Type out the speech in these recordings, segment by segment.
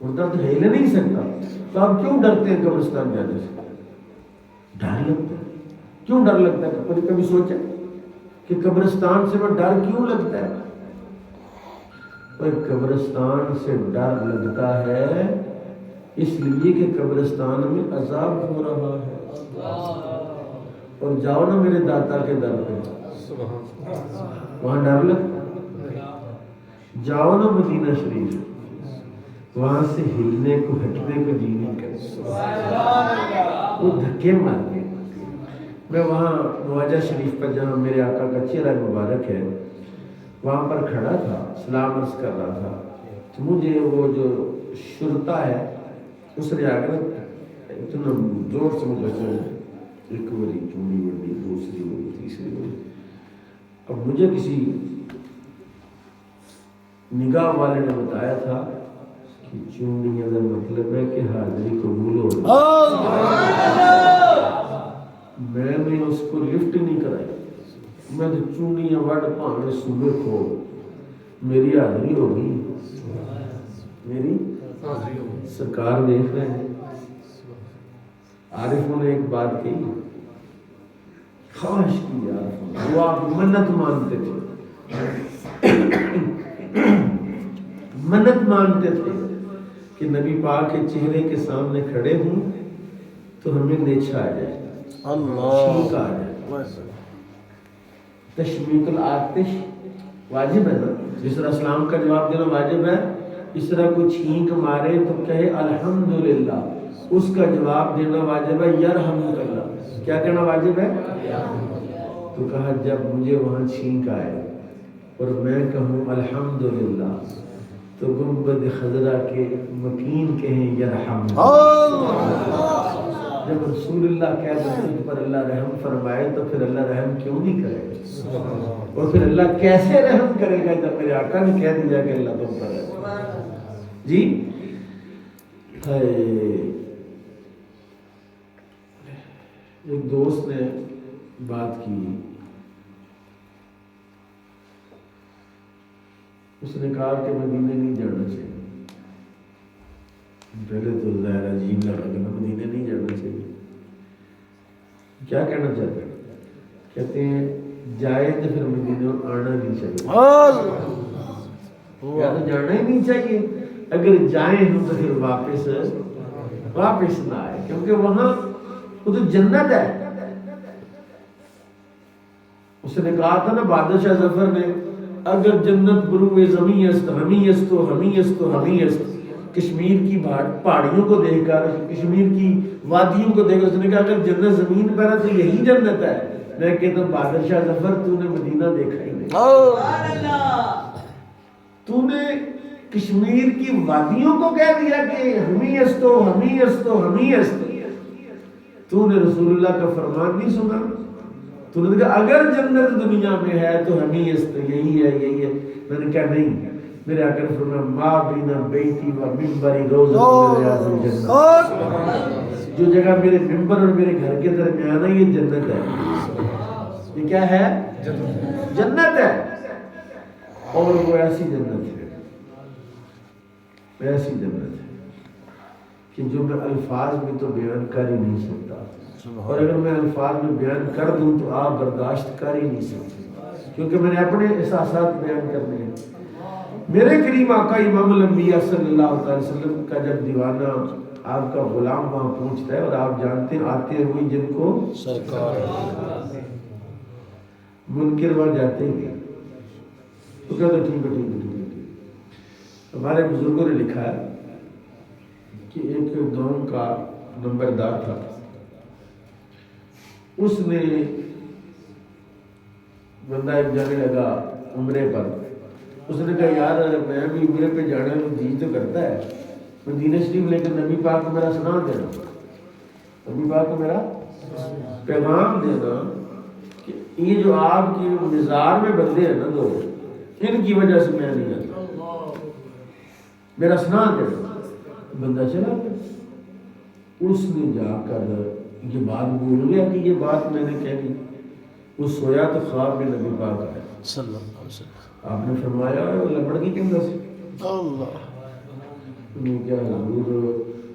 مردہ تو ہل نہیں سکتا، تو آپ کیوں ڈرتے ہیں قبرستان جانے سے؟ ڈر لگتا ہے. کیوں ڈر لگتا ہے؟ کبھی سوچا کہ قبرستان سے وہ ڈر کیوں لگتا ہے؟ قبرستان سے ڈر لگتا ہے اس لیے کہ قبرستان میں عذاب ہو رہا ہے. اور جاؤ نا میرے داتا کے در پہ، وہاں ڈر لگتا. جاؤ نا مدینہ شریف، وہاں سے ہلنے کو ہٹنے کو جی نہیں کرے، وہ دھکے مارتے. میں وہاں نواجہ شریف پر جہاں میرے آقا کا چہرہ مبارک ہے وہاں پر کھڑا تھا، سلام عرض کر رہا تھا. تو مجھے وہ جو شرطا ہے اس نے آ کر اتنا زور سے مجھے ایک بڑی چونی بڑی، دوسری بڑی، تیسری بڑی. اب مجھے کسی نگاہ والے نے بتایا تھا کہ چونی کا مطلب ہے کہ حاضری قبول ہو رہی. میں نے اس کو لفٹ نہیں کرائی، میں تو چونیاں وڈ پانے صبح کھو، میری حاضری ہوگی. میری سرکار دیکھ رہے ہیں. عارفوں نے ایک بات کہی، خواہش کی عارفوں، وہ آپ منت مانتے تھے، منت مانتے تھے کہ نبی پاک کے چہرے کے سامنے کھڑے ہوں تو ہمیں نیچا آ جائے، چھینک آ جائے. تشمیت العاطش واجب ہے نا، جس طرح اسلام کا جواب دینا واجب ہے، اس طرح کوئی چھینک مارے تو کہے الحمدللہ، اس کا جواب دینا واجب ہے یرحمک اللہ. کیا کہنا واجب ہے؟ تو کہا جب مجھے وہاں چھینک آئے اور میں کہوں الحمدللہ تو گنبد خضرا کے مکین کہیں یرحمک. جب رسول اللہ کہہ دیں تجھ پر اللہ رحم فرمائے تو پھر اللہ رحم کیوں نہیں کرے گا؟ اور پھر اللہ کیسے رحم کرے گا جب میرے آقا نے کہہ دیا کہ اللہ تم پر ہے. جی ایک دوست نے بات کی، اس نے کہا کہ مدینے نہیں جانا چاہیے. پہلے تو ظاہر عجیب لگا کہ مدینے نہیں جانا چاہیے. کیا کہنا چاہتے ہیں؟ کہتے ہیں جائے تو پھر مدینے آنا نہیں چاہیے، یا تو جانا ہی نہیں چاہیے، اگر جائیں ہم تو پھر واپس نہ آئے، کیونکہ وہاں وہ تو جنت ہے. اس نے کہا تھا نا بادشاہ ظفر نے، اگر جنت بروئے زمین است ہمی است و ہمی است و ہمی است. کشمیر کی پہاڑیوں کو دیکھ کر، کشمیر کی وادیوں کو دیکھ کر اس نے کہا اگر جنت زمین پر ہے تو یہی جنت ہے. میں کہتا ہوں بادشاہ ظفر تو نے مدینہ دیکھا ہی نہیں، تو نے کشمیر کی وادیوں کو کہہ دیا کہ ہمی است و ہمی است و ہمی است. تو نے رسول اللہ کا فرمان نہیں سنا. تو نے کہا اگر جنت دنیا میں ہے تو ہمی است، یہی ہے یہی ہے. میں نے کہا نہیں، میرے آقا نے فرمایا ما بین بیتی و منبری روضۃ من ریاض الجنہ. جو جگہ میرے ممبر اور میرے گھر کے درمیان ہے یہ جنت ہے. یہ کیا ہے؟ جنت ہے. اور وہ ایسی جنت ہے، ایسی جنت ہے کہ جو میں الفاظ میں تو بیان کر ہی نہیں سکتا، اور اگر میں الفاظ میں بیان کر دوں تو آپ برداشت کر ہی نہیں سکتے، کیونکہ میں نے اپنے احساسات بیان کرنے ہیں. میرے کریم آقا امام الانبیاء صلی اللہ علیہ وسلم کا جب دیوانہ آپ کا غلام وہاں پہنچتا ہے، اور آپ جانتے ہیں آتے ہوئے جن کو سرکار منکر وہاں جاتے ہیں تو کہتے ہیں ٹھیک ہے ٹھیک ہے ٹھیک ہے. ہمارے بزرگوں نے لکھا ہے کہ ایک گاؤں کا نمبردار تھا، اس نے بندہ ایک جانے لگا عمرے پر. اس نے کہا یار میں بھی عمرے پہ جانا جی تو کرتا ہے مدینہ شریف، لیکن نبی پاک کو میرا سلام دینا، نبی پاک کو میرا پیغام دینا کہ یہ جو آپ کی مزار میں بندے ہیں نا دو، ان کی وجہ سے میں نہیں آتا، میرا سلام دینا. بندہ چلا گیا. اس نے جا کر یہ بات بھول گیا کہ یہ بات میں نے کہی. وہ سویا تو خواب میں نبی پاک آیا صلی اللہ علیہ وسلم. آپ نے فرمایا وہ لبڑ کی کیوں دس اللہ. انہیں کیا حضور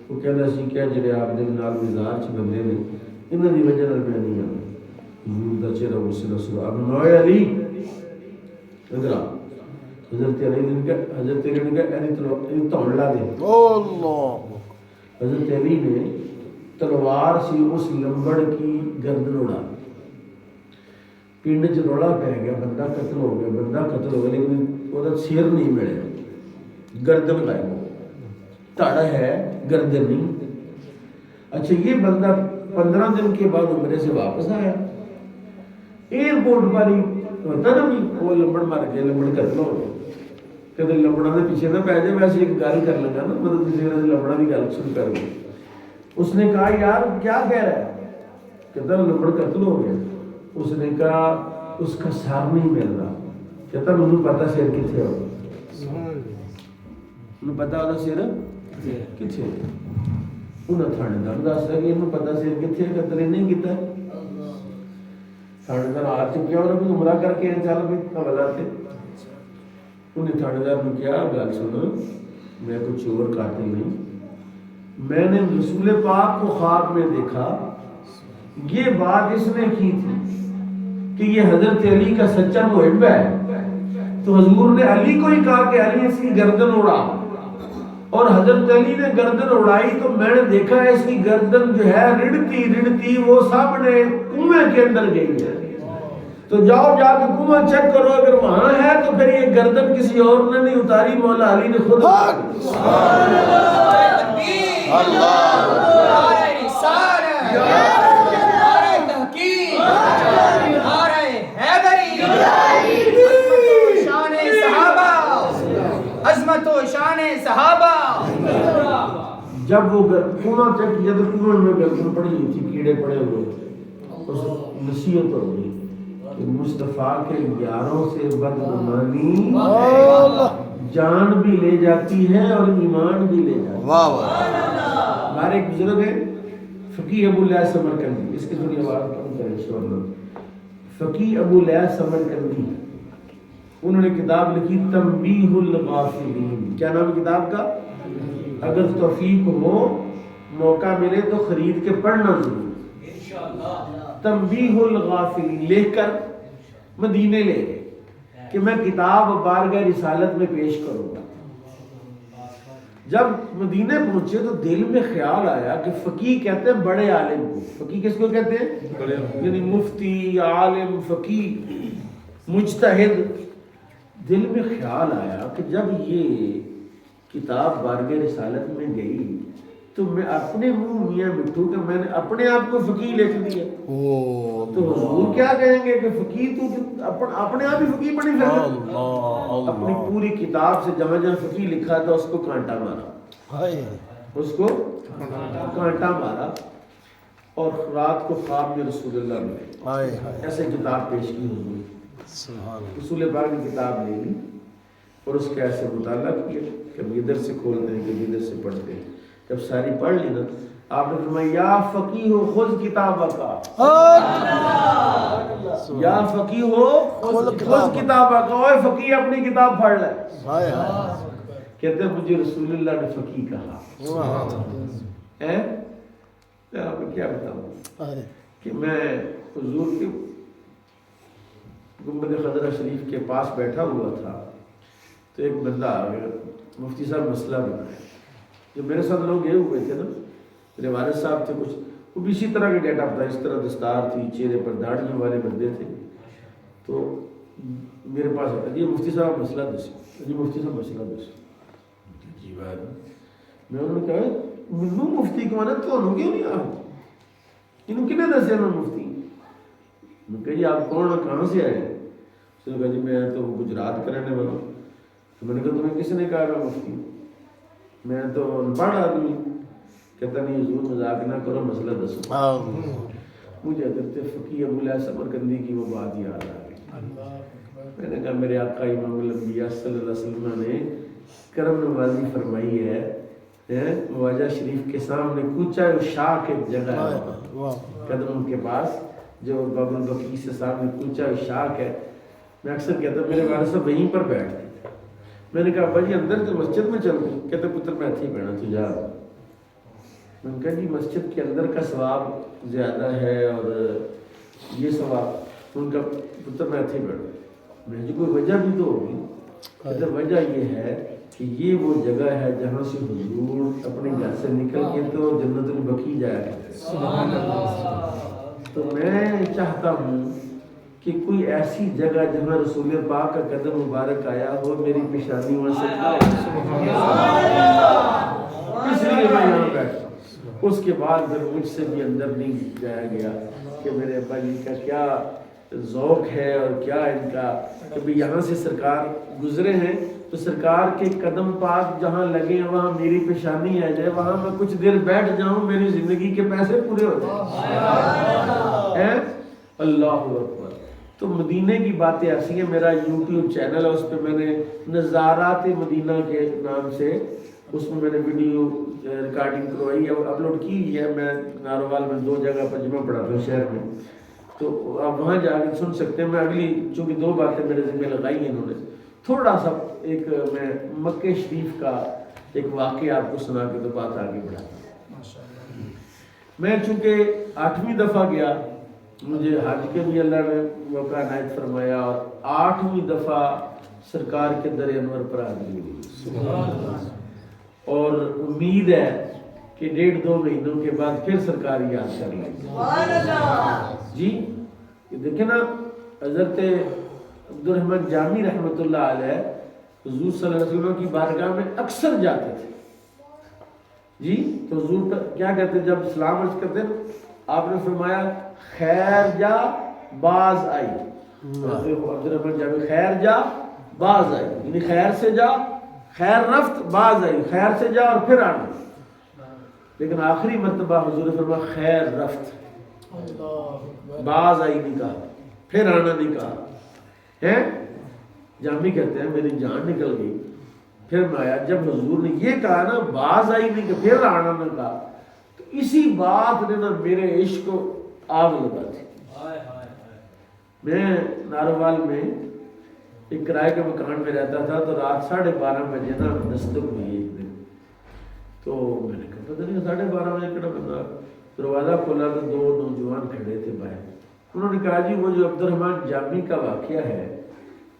وہ کہنا سی کیا جڑے آپ دے نال مزاج بندے نے انہاں دی وجہ نال میں نہیں آنا. حضور دا چہرہ غصے نال سرخ. اب نوئے علی ادھر آ. حضرت علی نے کہا اینی تھوڑ لا دے. اللہ. حضرت علی نے تلوار سی اس لمبڑ کی گردن اڑا. پنڈ چ رولا پی گیا, بندہ قتل ہو گیا, لیکن وہ سر نہیں ملے, گردن غائب ہو, تاڑا ہے گردن نہیں. اچھا یہ بندہ 15 دن کے بعد عمرے سے واپس آیا. ایئرپورٹ پر ہی ہوتا نا بھی وہ لمبڑ مار کے لمبڑ قتل ہو گیا. کہتے لمبڑا کے پیچھے نہ پی جائے, ویسے ایک گل کر لگا نا, مطلب کسی نے لمبڑا کی گل شروع کر دی. اس نے کہا یار کیا کہہ رہا ہے؟ کہتا لمبڑ قتل ہو گیا. اس نے کہا اس کا سر نہیں مل رہا. کہتا مجھے پتا سر کتنے ہو, مجھے پتا وہ سر کتنے. انہیں تھانے دار دس رہا کہ انہوں پتا سر کتنے, قتل نہیں کیتا. تھانے دار آ چکیا انہوں بھی عمرہ کر کے چل بھی حوالہ تھے. انہیں تھانے دار نے کیا گل سن, میں کوئی چور قاتل نہیں, میں نے رسول پاک کو خواب میں دیکھا. یہ بات اس نے کی تھی کہ یہ حضرت علی کا سچا محب ہے, تو حضور نے علی کو ہی کہا کہ علی اس کی گردن اڑا, اور حضرت علی نے گردن اڑائی تو میں نے دیکھا ہے اس کی گردن جو ہے رڑتی وہ سامنے کنویں کے اندر گئی ہے. تو جاؤ جا کے کنواں چیک کرو, اگر وہاں ہے تو پھر یہ گردن کسی اور نے نہیں اتاری, مولا علی نے خود. سبحان اللہ. شان صحابہ. جب وہ کنواں چیک کیا تو کنویں میں گردن پڑی ہوئی تھی, کیڑے پڑے ہوئے. اس نصیحت ہو گئی کہ مصطفیٰ کے یاروں سے بدگمانی جان بھی لے جاتی ہے اور ایمان بھی لے جاتی ہے. واہ واہ. ہمارے ایک بزرگ ہیں فقیہ ابو الیاس سمرقندی, اس کی تھوڑی آواز کم کریں انشاءاللہ. فقیہ ابو الیاس سمرقندی, انہوں نے کتاب لکھی تنبیہ الغافلین. کیا نام ہے کتاب کا؟ اگر توفیق ہو موقع ملے تو خرید کے پڑھنا ضرور. تنبیہ الغافلین لکھ کر مدینے لے گئے کہ میں کتاب بارگاہ رسالت میں پیش کروں گا. جب مدینے پہنچے تو دل میں خیال آیا کہ فقیہ کہتے ہیں بڑے عالم کو. فقیہ کس کو کہتے ہیں؟ یعنی مفتی, عالم, فقیہ, مجتہد. دل میں خیال آیا کہ جب یہ کتاب بارگاہ رسالت میں گئی تو میں اپنے منہ میاں مٹھو کہ میں نے اپنے آپ کو فقیہ لکھ دیا, تو حضور کیا کہیں گے کہ فقیہ تو اپنے آپ ہی فقیہ بنی پھر. اپنی پوری کتاب سے جہاں جہاں فقیہ لکھا تھا اس کو کانٹا مارا, اس کو کانٹا مارا, اور رات کو خواب میں رسول اللہ نے ایسے کتاب پیش کی. حضور رسول پاک نے کتاب لے لی اور اس کا ایسے مطالعہ کیا, کبھی ادھر سے کھولتے ہیں کبھی ادھر سے پڑھتے ہیں. جب ساری پڑھ لی نا, آپ نے فرمایا یا فقیہ ہو خذ کتابہ کا, یا فقیہ ہو خذ کتابہ کا, اوے فقیہ اپنی کتاب پڑھ لے. کہتے ہیں مجھے رسول اللہ نے فقیہ کہا. میں آپ کو کیا بتاؤں کہ میں حضور کے گنبد خضرہ شریف کے پاس بیٹھا ہوا تھا, تو ایک بندہ آ گیا, مفتی صاحب مسئلہ بنایا. جو میرے ساتھ لوگ گئے ہوئے تھے نا, میرے والد صاحب تھے کچھ, وہ بھی اسی طرح کا گیٹ اپ تھا, اس طرح دستار تھی, چہرے پر داڑھیوں والے بندے تھے. تو میرے پاس آتا جی مفتی صاحب مسئلہ دسی, جی مفتی صاحب مسئلہ دسی. جی بات میں انہوں نے کہا منو مفتی کو آنا تو انہوں کیوں نہیں آ, انہوں کنے دسے میں مفتی. میں کہا جی آپ کون ہیں, کہاں سے آئے؟ اس نے کہا جی میں تو گجرات کا رہنے والا ہوں. تو میں نے کہا تمہیں کس نے کہا میں مفتی ہوں, میں تو ان پڑھ آدمی. کہتا نہیں حضور مذاق نہ کرو, مسئلہ دسو. مجھے حضرت فقیہ ابو الیاس سمرقندی کی وہ بات یاد آ گئی. میں نے کہا میرے آقا امام الانبیاء صلی اللہ علیہ وسلم نے کرم نوازی فرمائی ہے, مواجہ شریف کے سامنے کوچہ شاخ ایک جگہ ہے قدم کے پاس, جو باب البقیع سے سامنے کوچہ شاخ ہے. میں اکثر کہتا ہوں میرے والد صاحب وہیں پر بیٹھتے, میں نے کہا ابا جی اندر تو مسجد میں چل گئی. کہتے پتر میں اتھی پہنا تو جا. میں نے کہا جی مسجد کے اندر کا ثواب زیادہ ہے اور یہ ثواب. ان کا پتر میں اتھی پہنا. میں نے کوئی وجہ بھی تو ہوگی. کہتے وجہ یہ ہے کہ یہ وہ جگہ ہے جہاں سے حضور اپنے گھر سے نکل کے تو جنت البقیع جایا کرتے. تو میں چاہتا ہوں کہ کوئی ایسی جگہ جہاں رسول پاک کا قدم مبارک آیا ہو میری پیشانی وہاں سے اس لیے میں یہاں بیٹھا. اس کے بعد پھر مجھ سے بھی اندر نہیں جایا گیا کہ میرے ابا جی کا کیا ذوق ہے اور کیا ان کا کہ یہاں سے سرکار گزرے ہیں تو سرکار کے قدم پاک جہاں لگے ہیں وہاں میری پیشانی آ جائے, وہاں میں کچھ دیر بیٹھ جاؤں, میری زندگی کے پیسے پورے ہو جائیں. اللہ اکبر. تو مدینے کی باتیں ایسی ہیں. میرا یوٹیوب چینل ہے, اس پہ میں نے نظارات مدینہ کے نام سے اس میں نے ویڈیو ریکارڈنگ کروائی ہے, اپلوڈ کی ہے. میں ناروال میں 2 جگہ پر جمعہ پڑھاتا ہوں شہر میں, تو آپ وہاں جا کے سن سکتے ہیں. میں اگلی چونکہ 2 باتیں میرے ذمہ لگائی ہیں انہوں نے, تھوڑا سا ایک میں مکہ شریف کا ایک واقعہ آپ کو سنا کے تو بات آگے بڑھاتا ہوں. میں چونکہ 8ویں دفعہ گیا, مجھے حج کے بھی اللہ نے موقع عنایت فرمایا اور 8ویں دفعہ سرکار کے در انور پر حاضری ہوئی. اور امید ہے کہ 1.5-2 مہینوں کے بعد پھر سرکار یاد کر لیں گے. جی دیکھیں نا, حضرت عبدالرحمن جامی رحمۃ اللہ علیہ حضور صلی اللہ علیہ وسلم کی بارگاہ میں اکثر جاتے تھے. جی تو حضور کیا کہتے جب سلام عرض کرتے آپ نے فرمایا خیر جا باز آئی. عبدالرحمن جامی خیر جا باز آئی, یعنی خیر سے جا, خیر رفت باز آئی, خیر سے جا اور پھر آنا. لیکن آخری مرتبہ حضور نے فرمایا خیر رفت, باز آئی نہیں کہا, پھر آنا نہیں کہا ہے. جامی کہتے ہیں میری جان نکل گئی پھر میں آیا. جب حضور نے یہ کہا نا باز آئی نہیں کہ پھر آنا نہ کہا, تو اسی بات نے نا میرے عشق کو آگ لگا دی. میں ناروال میں ایک کرائے کے مکان میں رہتا تھا, تو رات 12:30 بجے نا دستک ہوئی ایک دن. تو میں نے کہا پتہ نہیں 12:30 بجے کہنا بندہ, دروازہ کھولا تو 2 نوجوان کھڑے تھے باہر. انہوں نے کہا جی وہ جو عبدالرحمن جامی کا واقعہ ہے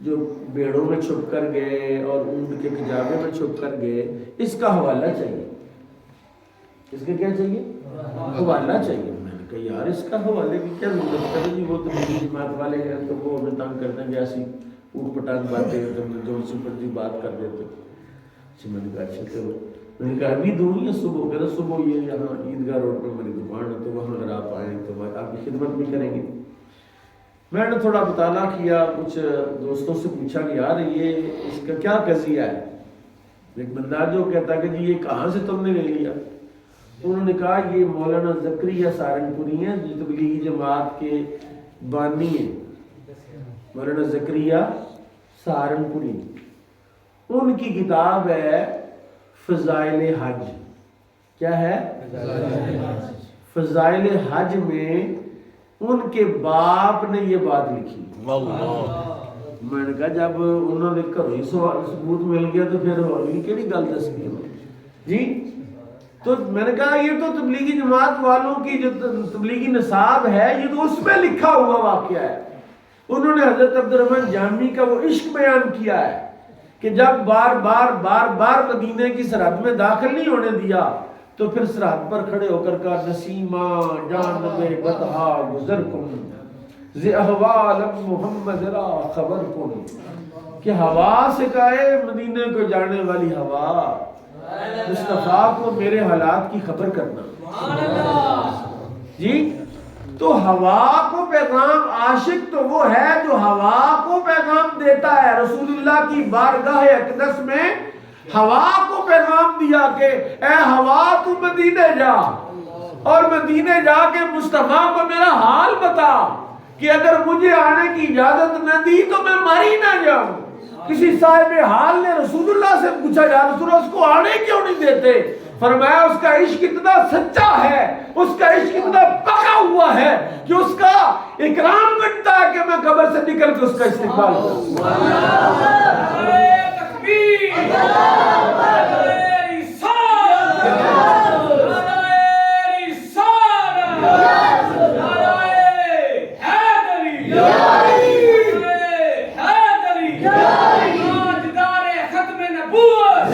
جو بیڑوں میں چھپ کر گئے اور اونٹ کے کجاوے میں چھپ کر گئے, اس کا حوالہ چاہیے. اس کا کیا چاہیے؟ حوالہ چاہیے. میں نے کہا یار اس کا حوالے کی کیا ضرورت ہے جی, وہ تو میری جماعت والے ہیں تو وہ ہمیں تنگ کرتے ہیں کہ ایسی اوٹ پٹانگ باتیں جو سپر جی بات کر دیتے. میں نے کہا اچھا چلو. میں نے کہا ابھی دوں یا صبح؟ کہہ رہا صبح یہ یہاں عیدگاہ روڈ پہ میری دکان ہے تو وہاں اگر آپ آئیں تو آپ کی خدمت بھی کریں گے. میں نے تھوڑا مطالعہ کیا, کچھ دوستوں سے پوچھا کہ یار یہ اس کا کیا قضیہ ہے. ایک بندہ جو کہتا کہ جی یہ کہاں سے تم نے لے لیا. انہوں نے کہا یہ مولانا زکریا سہارنپوری ہیں جو تبلیغی جماعت کے بانی ہیں, مولانا زکریا سہارنپوری. ان کی کتاب ہے فضائل حج. کیا ہے؟ فضائل حج میں ان کے باپ نے یہ بات لکھی. میں نے کہا جب انہوں نے گھروں ثبوت مل گیا تو پھر ہوگی کیڑی گل دس گئی جی. تو میں نے کہا یہ تو تبلیغی جماعت والوں کی جو تبلیغی نصاب ہے یہ تو اس میں لکھا ہوا واقعہ ہے. انہوں نے حضرت عبدالرحمن جامی کا وہ عشق بیان کیا ہے کہ جب بار بار مدینے کی سرحد میں داخل نہیں ہونے دیا تو پھر سرحد پر کھڑے ہو کر کہا نسیمہ جانب بطحا گزر کن ز احوال محمد را خبر کن, کہ ہوا سے کہے مدینے کو جانے والی ہوا مصطفیٰ کو میرے حالات کی خبر کرنا. جی تو ہوا کو پیغام, عاشق تو وہ ہے جو ہوا کو پیغام دیتا ہے. رسول اللہ کی بارگاہ اقدس میں ہوا کو پیغام دیا کہ اے ہوا تو مدینے جا اور مدینے جا کے مصطفیٰ کو میرا حال بتا کہ اگر مجھے آنے کی اجازت نہ دی تو میں مر ہی نہ جاؤں. کسی صاحب حال نے رسول اللہ سے پوچھا یا رسول اللہ اس کو آنے کیوں نہیں دیتے؟ فرمایا اس کا عشق اتنا سچا ہے, اس کا عشق اتنا پکا ہوا ہے کہ اس کا اکرام بنتا ہے کہ میں قبر سے نکل کے اس کا استقبال کروں. تکبیر نعرہ رسالت نعرہ رسالت نعرہ حیدری حیدری تاجدار ختم نبوت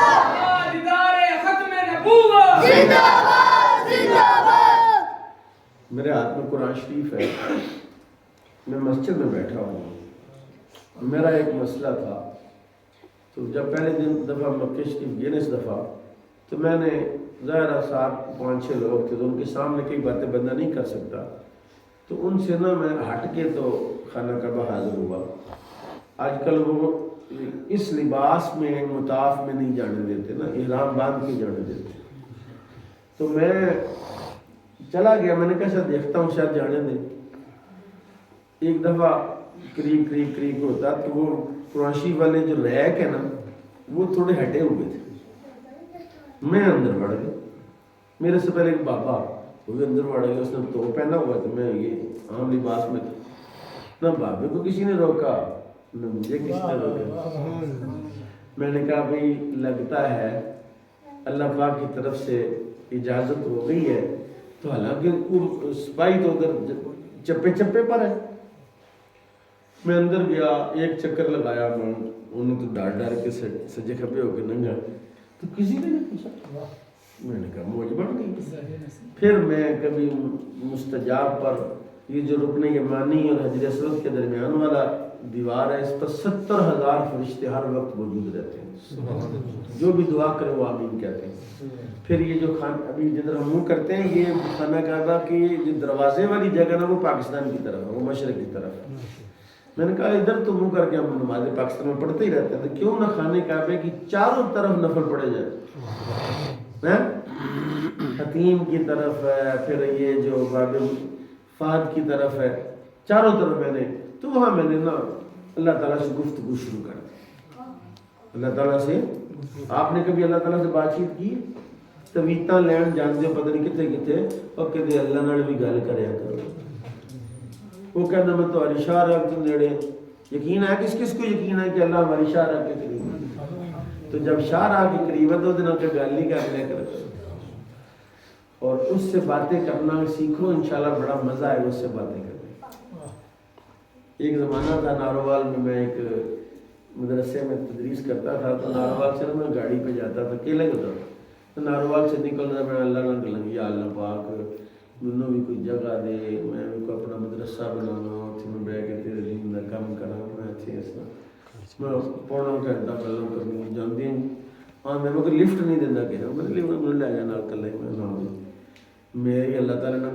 تاجدار ختم نبوت میرے ہاتھ میں قرآن شریف ہے، میں مسجد میں بیٹھا ہوں، میرا ایک مسئلہ تھا، تو جب پہلے دفعہ مکہ شریف گئے اس دفعہ تو میں نے ظاہر 7-5-6 لوگ تھے تو ان کے سامنے کئی باتیں بندہ نہیں کر سکتا، تو ان سے نا میں ہٹ کے تو خانہ کعبہ حاضر ہوا۔ آج کل وہ اس لباس میں مطاف میں نہیں جانے دیتے نا، احرام باندھ کے جانے دیتے، تو میں چلا گیا، میں نے کہا شاید دیکھتا ہوں شاید جانے دیں۔ ایک دفعہ قریب ہوتا تو وہ قرآن والے جو ریک ہے نا وہ تھوڑے ہٹے ہوئے تھے، میں اندر بڑھ گیا، میرے سے پہلے ایک بابا وہ بھی اندر بڑھ گیا، اس نے تو پہنا ہوا تھا، میں یہ عام لباس میں تھا، نہ بابے کو کسی نے روکا نہ مجھے کسی نے روکا۔ میں نے کہا بھائی لگتا ہے اللہ پاک کی طرف سے اجازت ہو گئی ہے، تو حالانکہ سپاہی تو ادھر چپے پر ہے۔ میں اندر گیا، ایک چکر لگایا، میں انہوں تو ڈر کے سجے کھپے ہو کے ننگا، تو کسی نے نہیں پوچھا، میں نے کہا موج بن گئی۔ پھر میں کبھی مستجاب پر یہ جو رکن یمانی اور حجر اسود کے درمیان والا دیوار ہے، اس پر 70,000 فرشتے ہر وقت موجود رہتے ہیں، جو بھی دعا کرے وہ آمین کہتے ہیں۔ پھر یہ جو ابھی جدھر ہم منہ کرتے ہیں، یہ خانہ کعبہ کی جو دروازے والی جگہ نا وہ پاکستان کی طرف ہے، وہ مشرق کی طرف ہے۔ میں نے کہا ادھر تو منہ کر کے ہم نماز پاکستان میں پڑھتے ہی رہتے ہیں، تو کیوں نہ خانہ کعبے کی چاروں طرف نفل پڑھے جائے، حتیم کی طرف ہے، پھر یہ جو باب فہد کی طرف ہے، چاروں طرف میں نے، تو وہاں میں نے نا اللہ تعالیٰ سے گفتگو شروع کر دی۔ اللہ تعالیٰ سے، آپ نے کبھی اللہ تعالیٰ سے بات چیت کی؟ تویتاں لین جانتے ہو پتہ نہیں کتے اور کہتے اللہ نال بھی گل کریا کرو۔ وہ کہنا میں تو ہری شاہ رکھ تم نیڑے، یقین ہے کس کو یقین ہے کہ اللہ ہماری شاہ رکھ کے قریب ہے؟ تو جب شاہ راہ کے قریب ہے تو دنوں کے گل نہیں کرنے کرو، اور اس سے باتیں کرنا سیکھو، انشاءاللہ بڑا مزہ آئے اس سے باتیں کرنے۔ ایک زمانہ تھا ناروال میں ایک مدرسے میں تدریس کرتا تھا، تو ناروال سے میں گاڑی پہ جاتا تھا، اکیلے ہوتا تھا، تو ناروال سے نکلنا میں اللہ نہ گلنگ یا اللہ پاک مجھے بھی کوئی جگہ دے، میں بھی کوئی اپنا مدرسہ بنانا، اتنے میں بہ کے تیرے دین کا کام کرا، میں اتنے اس میں پڑھنا گھنٹہ پہلوں کرنی جانتی ہوں، ہاں میں کوئی لفٹ نہیں دینا کہ میں لفٹ لے جانا کل میں نہ میری اللہ تعالیٰ نے